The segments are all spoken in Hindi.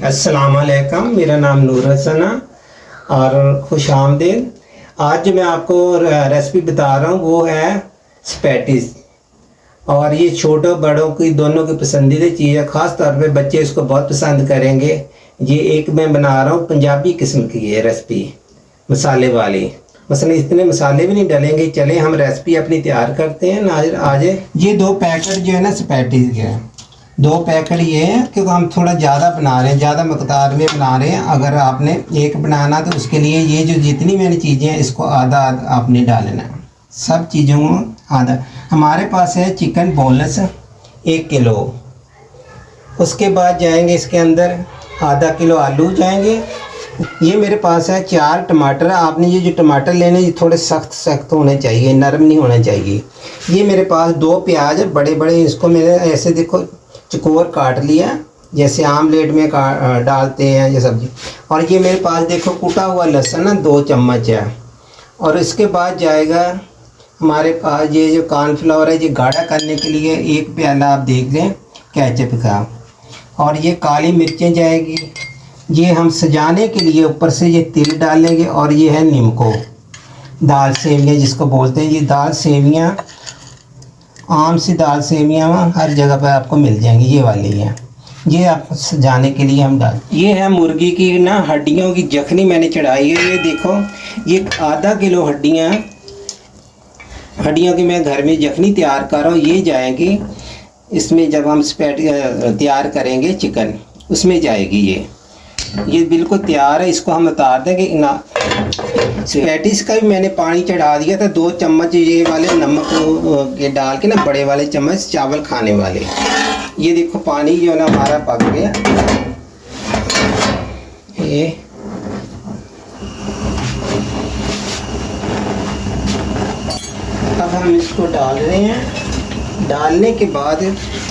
अस्सलाम वालेकुम, मेरा नाम नूर हसन है और खुश आमदीद। आज जो मैं आपको रेसिपी बता रहा हूँ वो है स्पैटिस। और ये छोटों बड़ों की दोनों की पसंदीदा चीज़ है, ख़ास तौर पे बच्चे इसको बहुत पसंद करेंगे। ये एक मैं बना रहा हूँ पंजाबी किस्म की ये रेसिपी, मसाले वाली। मसलन इतने मसाले भी नहीं डालेंगे। चले हम रेसिपी अपनी तैयार करते हैं। नाज़िर आज ये 2 पैकेट जो है ना स्पैटिस के, 2 पैकेट ये हैं क्योंकि हम थोड़ा ज़्यादा बना रहे हैं, ज़्यादा मकदार में बना रहे हैं। अगर आपने एक बनाना तो उसके लिए ये जो जितनी मैंने चीज़ें हैं इसको आधा आपने डालना है, सब चीज़ों को आधा। हमारे पास है चिकन बोनलेस 1 किलो। उसके बाद जाएंगे इसके अंदर आधा किलो आलू जाएंगे। ये मेरे पास है 4 टमाटर। आपने ये जो टमाटर लेने ये थोड़े सख्त सख्त होने चाहिए, नरम नहीं होना चाहिए। ये मेरे पास 2 प्याज बड़े बड़े, इसको मैंने ऐसे देखो चकोर काट लिया, जैसे आमलेट में डालते हैं ये सब्ज़ी। और ये मेरे पास देखो कुटा हुआ लहसुन ना 2 चम्मच है। और इसके बाद जाएगा हमारे पास ये जो कॉर्नफ्लावर है, ये गाढ़ा करने के लिए 1 प्याला आप देख लें केचप का। और ये काली मिर्चें जाएगी। ये हम सजाने के लिए ऊपर से ये तिल डालेंगे। और ये है नीमको, दाल सेवियाँ जिसको बोलते हैं। ये दाल सेवियाँ आम सी दाल सेवियाँ हर जगह पर आपको मिल जाएंगी, ये वाली है। ये आप सजाने के लिए हम डाल। ये है मुर्गी की ना हड्डियों की जखनी मैंने चढ़ाई है। ये देखो ये आधा किलो हड्डियों की मैं घर में जखनी तैयार कर रहा हूँ। ये जाएगी इसमें, जब हम तैयार करेंगे चिकन उसमें जाएगी। ये बिल्कुल तैयार है। इसको हम उतार देंगे ना। स्पैटिस का भी मैंने पानी चढ़ा दिया था। 2 चम्मच ये वाले नमक के डाल के ना, बड़े वाले चम्मच चावल खाने वाले। ये देखो पानी जो है ना हमारा पक गया। ये अब हम इसको डाल रहे हैं। डालने के बाद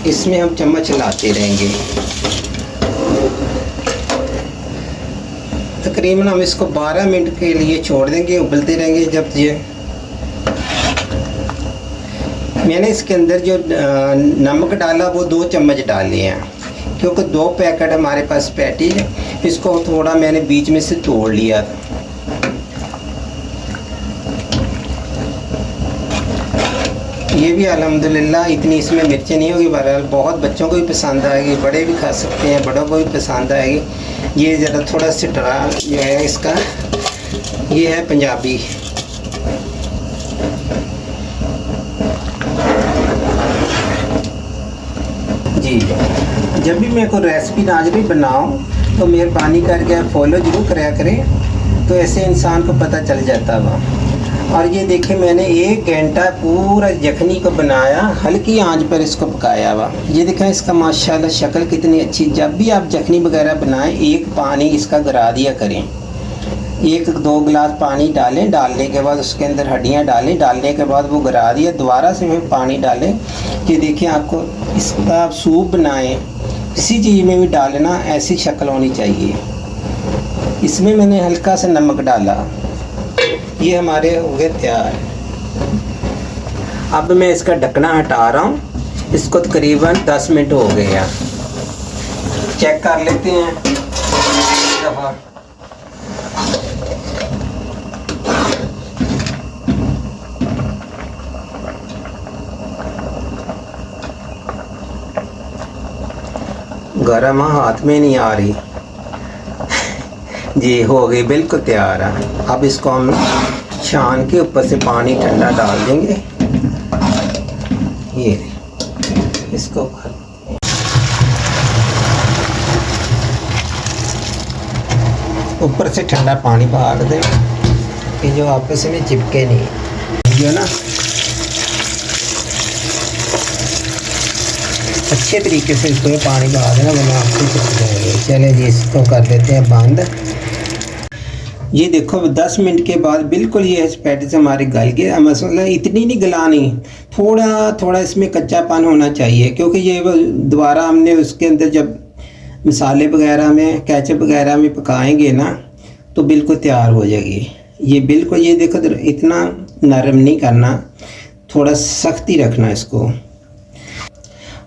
इसमें हम चम्मच लाते रहेंगे। तकरीबन हम इसको 12 मिनट के लिए छोड़ देंगे, उबलते रहेंगे। जब ये मैंने इसके अंदर जो नमक डाला वो 2 चम्मच डाले हैं, क्योंकि 2 पैकेट हमारे पास पैटी है। इसको थोड़ा मैंने बीच में से तोड़ लिया था। ये भी अल्हम्दुलिल्लाह इतनी इसमें मिर्चें नहीं होगी। बहरहाल बहुत बच्चों को भी पसंद आएगी, बड़े भी खा सकते हैं, बड़ों को भी पसंद आएगी। ये ज़रा थोड़ा सा टरा जो है इसका, ये है पंजाबी। जी, जब भी मैं कोई रेसिपी नाज़िर बनाऊँ तो मेहरबानी करके फॉलो ज़रूर कराया करें, तो ऐसे इंसान को पता चल जाता है। और ये देखिए मैंने 1 घंटा पूरा जखनी को बनाया, हल्की आंच पर इसको पकाया हुआ। ये देखें इसका माशाल्लाह शक्ल कितनी अच्छी। जब भी आप जखनी वगैरह बनाएं, 1 पानी इसका गिरा दिया करें। 1-2 गिलास पानी डालें, डालने के बाद उसके अंदर हड्डियां डालें, डालने के बाद वो गिरा दिया, दोबारा से फिर पानी डालें। ये देखिए आपको इसका आप सूप बनाएं, किसी चीज़ में भी डालना ऐसी शक्ल होनी चाहिए। इसमें मैंने हल्का सा नमक डाला। ये हमारे हो गए तैयार। अब मैं इसका ढक्कना हटा रहा हूँ। इसको तकरीबन 10 मिनट हो गए हैं। चेक कर लेते हैं एक दफ़ा। गरम हाथ में नहीं आ रही। जी हो गई, बिल्कुल तैयार है। अब इसको हम छान के ऊपर से पानी ठंडा डाल देंगे। ये इसको ऊपर से ठंडा पानी डाल दें कि जो आपस में चिपके नहीं। जो ना अच्छे तरीके से इसको पानी डाल देना, वरना आपसे चिपक जाएंगे। चले जी इसको कर देते हैं बंद। ये देखो 10 मिनट के बाद बिल्कुल ये स्पैटिस हमारे गल गए। मसला इतनी नहीं गलानी, थोड़ा थोड़ा इसमें कच्चापन होना चाहिए, क्योंकि ये दोबारा हमने उसके अंदर जब मसाले वगैरह में केचप वगैरह में पकाएंगे ना तो बिल्कुल तैयार हो जाएगी। ये बिल्कुल ये देखो इतना नरम नहीं करना, थोड़ा सख्ती रखना इसको।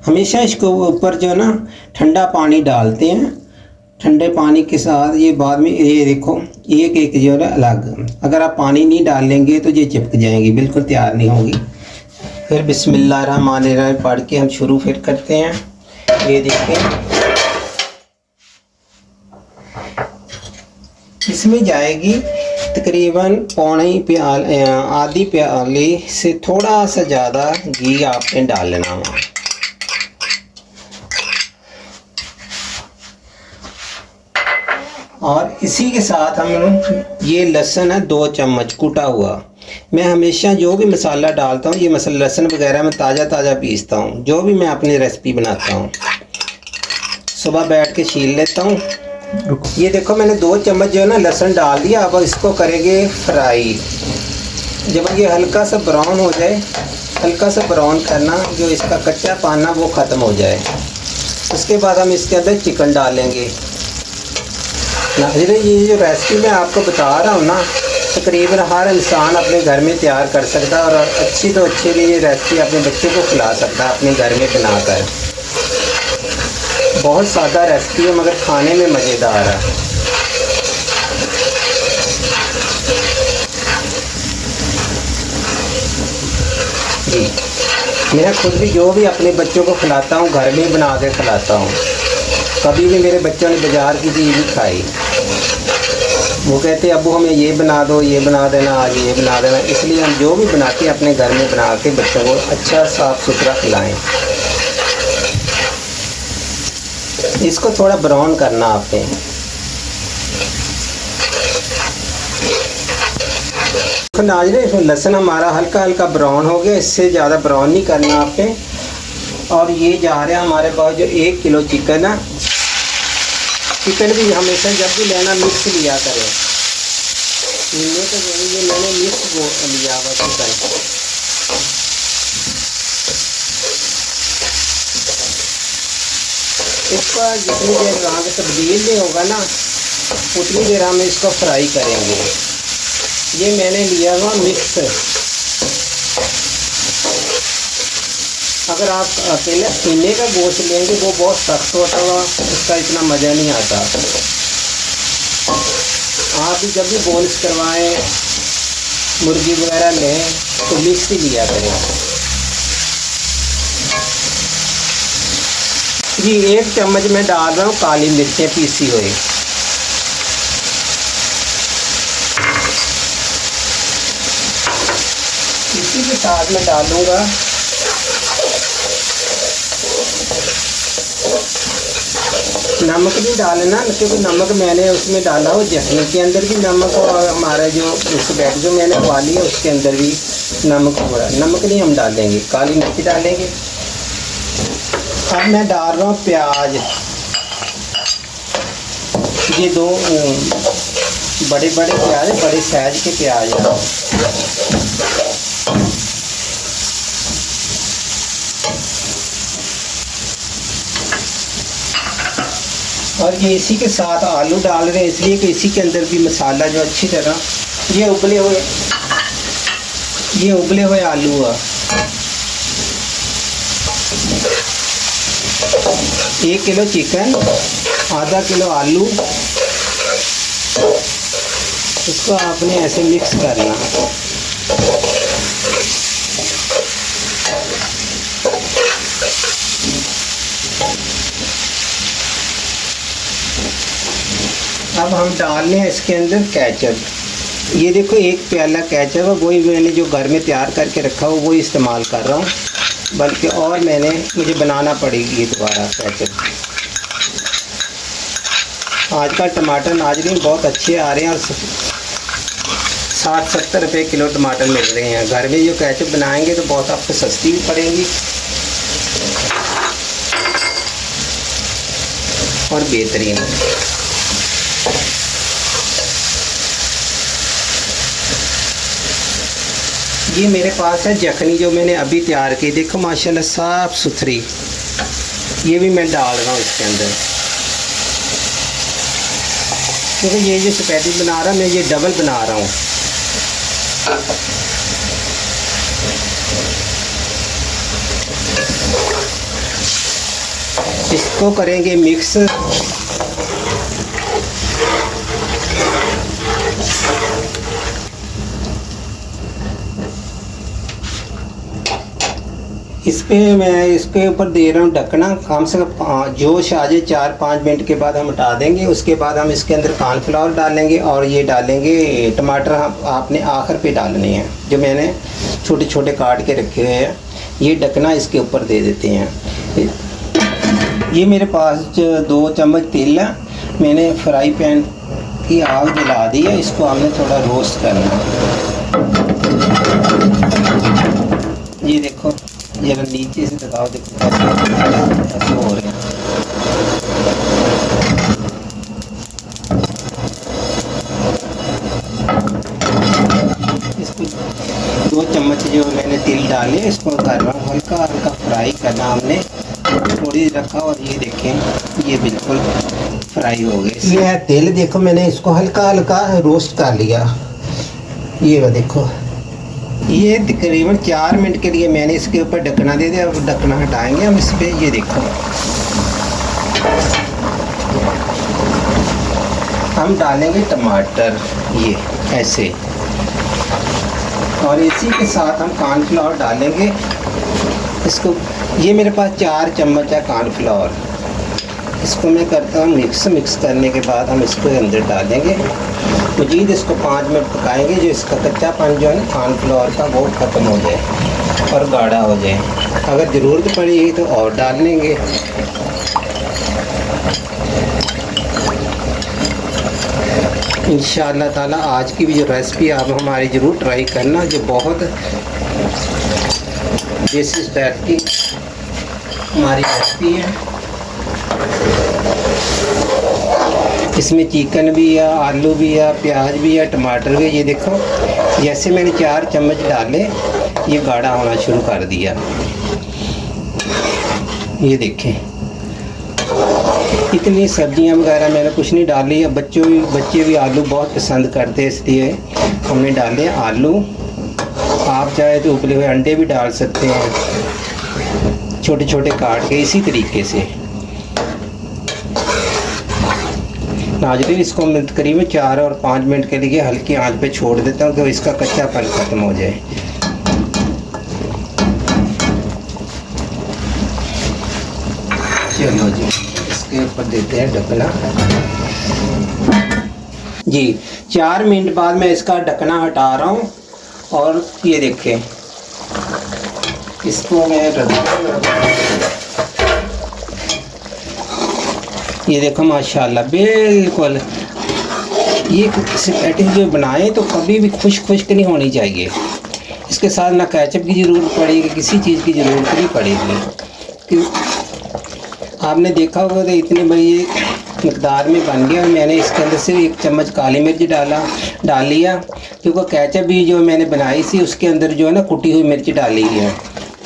हमेशा इसको ऊपर जो है ना ठंडा पानी डालते हैं ठंडे पानी के साथ ये बाद में ये देखो एक एक जो है अलग, अगर आप पानी नहीं डालेंगे तो ये चिपक जाएंगी, बिल्कुल तैयार नहीं होगी। फिर बिस्मिल्लाहिर्रहमानिर्रहीम पढ़ के हम शुरू फिर करते हैं। ये देखें इसमें जाएगी तकरीबन आधी प्याली से थोड़ा सा ज़्यादा घी आपने डालना है। और इसी के साथ हम ये लहसुन है 2 चम्मच कुटा हुआ। मैं हमेशा जो भी मसाला डालता हूँ ये मसाला लहसुन वगैरह मैं ताज़ा पीसता हूँ, जो भी मैं अपनी रेसिपी बनाता हूँ सुबह बैठ के छील लेता हूँ। ये देखो मैंने 2 चम्मच जो है ना लहसुन डाल दिया। अब इसको करेंगे फ्राई। जब ये हल्का सा ब्राउन हो जाए, हल्का सा ब्राउन करना, जो इसका कच्चा पाना वो ख़त्म हो जाए, उसके बाद हम इसके अंदर चिकन डालेंगे। नाज़रीन ये जो रेसिपी मैं आपको बता रहा हूँ ना, तकरीबन हर इंसान अपने घर में तैयार कर सकता है और अच्छी तो अच्छी भी ये रेसिपी अपने बच्चे को खिला सकता है अपने घर में बनाकर। बहुत सादा रेसिपी है मगर खाने में मज़ेदार है। जी मैं खुद भी जो भी अपने बच्चों को खिलाता हूँ घर में बना के खिलाता हूँ। कभी भी मेरे बच्चों ने बाज़ार की चीज़ नहीं खाई। वो कहते अब्बू हमें ये बना दो, ये बना देना, आज ये बना देना। इसलिए हम जो भी बनाते हैं अपने घर में बना के बच्चों को अच्छा साफ़ सुथरा खिलाएं। इसको थोड़ा ब्राउन करना आपने। नाज़रीन इसमें लहसुन हमारा हल्का हल्का ब्राउन हो गया, इससे ज़्यादा ब्राउन नहीं करना आपने। और ये जा रहा है हमारे पास जो 1 किलो चिकन है। चिकन भी हमेशा जब भी लेना मिक्स लिया करें। इनमें तो ये मैंने मिक्स लिया हुआ चिकन। इसका जितनी देर रंग तब्दील नहीं होगा ना उतनी देर हम इसको फ्राई करेंगे। ये मैंने लिया हुआ मिक्स। अगर आप अकेले सीने का गोश्त लेंगे वो बहुत सख्त होता हुआ, उसका इतना मज़ा नहीं आता। आप भी जब भी बोन्स करवाएं, मुर्गी वगैरह लें तो मिक्स ही लिया करें। जी 1 चम्मच में डाल रहा हूँ काली मिर्चें पीसी हुई। इसी के साथ में डालूँगा नमक भी डालना, क्योंकि नमक मैंने उसमें डाला हो जखनी के अंदर भी नमक, और हमारा जो स्पैट जो मैंने उबाली है उसके अंदर भी नमक हुआ। नमक नहीं हम डालेंगे, काली मिर्च डालेंगे। अब मैं डाल रहा हूँ प्याज। ये 2 बड़े प्याज, बड़े साइज के प्याज हैं। और ये इसी के साथ आलू डाल रहे हैं, इसलिए कि इसी के अंदर भी मसाला जो अच्छी तरह ये उबले हुए आलू है। 1 किलो चिकन, आधा किलो आलू, इसको आपने ऐसे मिक्स करना। अब हम डाल रहे हैं इसके अंदर केचप। ये देखो 1 प्याला केचप है, वही मैंने जो घर में तैयार करके रखा हो वही इस्तेमाल कर रहा हूँ, बल्कि और मुझे बनाना पड़ेगी दोबारा केचप। आजकल टमाटर नाज़रीन बहुत अच्छे आ रहे हैं और 60-70 रुपये किलो टमाटर मिल रहे हैं। घर में जो केचप बनाएंगे तो बहुत आपको सस्ती भी पड़ेगी और बेहतरीन। ये मेरे पास है जखनी जो मैंने अभी तैयार की, देखो माशाल्लाह साफ़ सुथरी। ये भी मैं डाल रहा हूँ इसके अंदर, क्योंकि ये जो स्पैगेटी बना रहा मैं ये डबल बना रहा हूँ। इसको करेंगे मिक्स। इस पे मैं इसके ऊपर दे रहा हूँ ढकना। कम से कम जोश आ जाए 4-5 मिनट के बाद हम हटा देंगे। उसके बाद हम इसके अंदर कॉर्नफ्लावर डालेंगे और ये डालेंगे टमाटर। हम आपने आखिर पे डालने हैं, जो मैंने छोटे छोटे काट के रखे हुए हैं। ये ढकना इसके ऊपर दे देते हैं। ये मेरे पास 2 चम्मच तेल है। मैंने फ्राई पैन की आग जला दी है। इसको हमने थोड़ा रोस्ट करना है। ये देखो, जरा नीचे से दबाओ, देखो ऐसे हो रहे हैं। इसको 2 चम्मच जो मैंने तेल डाले, इसको कर रहा हूँ हल्का हल्का फ्राई करना हमने। थोड़ी रखा और ये देखें, ये बिल्कुल फ्राई हो गए। ये है तेल, देखो मैंने इसको हल्का हल्का रोस्ट कर लिया। ये देखो, ये तकरीबन 4 मिनट के लिए मैंने इसके ऊपर ढकना दे दिया। अब ढकना हटाएंगे हम इस पे। ये देखो, हम डालेंगे टमाटर, ये ऐसे, और इसी के साथ हम कॉर्नफ्लावर डालेंगे। इसको, ये मेरे पास 4 चम्मच है कॉर्नफ्लावर। इसको मैं करता हूँ मिक्स करने के बाद हम इसको अंदर डालेंगे। मजीद इसको 5 मिनट पकाएंगे, जो इसका कच्चापन जो है कॉर्नफ्लावर का वो ख़त्म हो जाए और गाढ़ा हो जाए। अगर ज़रूरत पड़ेगी तो और डाल लेंगे। इंशाअल्लाह ताला आज की भी जो रेसिपी आप हमारी ज़रूर ट्राई करना, जो बहुत देसी स्टाइल की हमारी रेसिपी है। इसमें चिकन भी है, आलू भी है, प्याज भी है, टमाटर भी है। ये देखो, जैसे मैंने 4 चम्मच डाले, ये गाढ़ा होना शुरू कर दिया। ये देखें, इतनी सब्जियां वगैरह मैंने कुछ नहीं डाली है। बच्चे भी आलू बहुत पसंद करते हैं, इसलिए हमने डाले आलू। आप चाहे तो उबले हुए अंडे भी डाल सकते हैं, छोटे छोटे काट के, इसी तरीके से। नाज़रीन, इसको मैं तकरीबन 4 और 5 मिनट के लिए हल्की आंच पे छोड़ देता हूँ, तो इसका कच्चापन ख़त्म हो जाए। चलो जी, इसके ऊपर देते हैं ढकना। जी, 4 मिनट बाद मैं इसका ढकना हटा रहा हूँ और ये देखें, इसको मैं ये देखो माशाल्लाह बिल्कुल। ये स्पैटिस जो बनाएं तो कभी भी खुश्क नहीं होनी चाहिए। इसके साथ ना केचप की ज़रूरत पड़ेगी, किसी चीज़ की ज़रूरत नहीं पड़ेगी। आपने देखा होगा तो इतनी बड़ी मकदार में बन गया। मैंने इसके अंदर से 1 चम्मच काली मिर्च डाल लिया, क्योंकि केचप भी जो मैंने बनाई थी उसके अंदर जो है ना कुटी हुई मिर्च डाली है,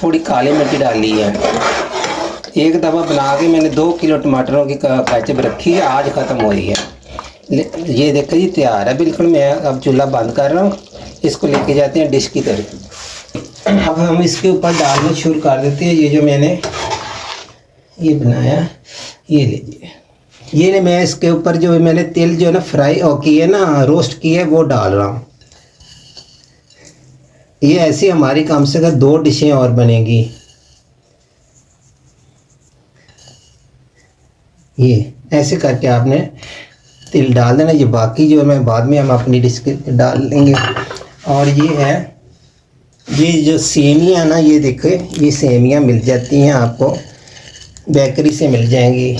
थोड़ी काली मिर्च डाली है। एक दफ़ा बना के मैंने 2 किलो टमाटरों की केचप रखी है, आज ख़त्म हो रही है। ये देखो जी, तैयार है बिल्कुल। मैं अब चूल्हा बंद कर रहा हूँ, इसको लेके जाते हैं डिश की तरफ। अब हम इसके ऊपर डालना शुरू कर देते हैं। ये जो मैंने ये बनाया, ये लीजिए। ये मैं इसके ऊपर जो मैंने तेल जो है ना फ्राई और की है ना, रोस्ट की है, वो डाल रहा हूँ। ये ऐसी हमारी कम से कम 2 डिशें और बनेगी। ये ऐसे करके आपने तेल डाल देना। ये बाकी जो मैं बाद में हम अपनी डिश के डाल लेंगे। और ये है, ये जो सेमियाँ ना, ये देखो, ये सेमियाँ मिल जाती हैं आपको, बेकरी से मिल जाएंगी।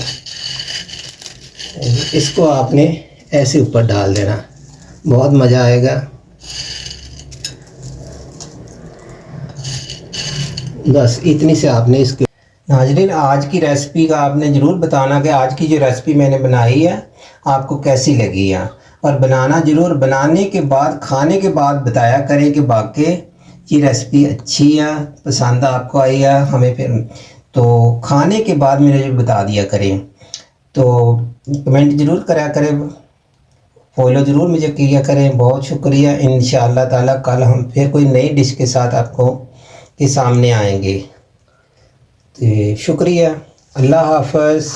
इसको आपने ऐसे ऊपर डाल देना, बहुत मज़ा आएगा। बस इतनी से आपने इसके। नाज़रीन, आज की रेसिपी का आपने ज़रूर बताना कि आज की जो रेसिपी मैंने बनाई है आपको कैसी लगी है, और बनाना ज़रूर। बनाने के बाद, खाने के बाद बताया करें कि वाकई ये रेसिपी अच्छी है, पसंद आपको आई है हमें। फिर तो खाने के बाद मेरे जो बता दिया करें, तो कमेंट ज़रूर करा करें, फॉलो ज़रूर मुझे किया करें। बहुत शुक्रिया। इंशाअल्लाह ताला कल हम फिर कोई नई डिश के साथ आपको के सामने आएंगे। तो शुक्रिया। अल्लाह हाफ़िज़।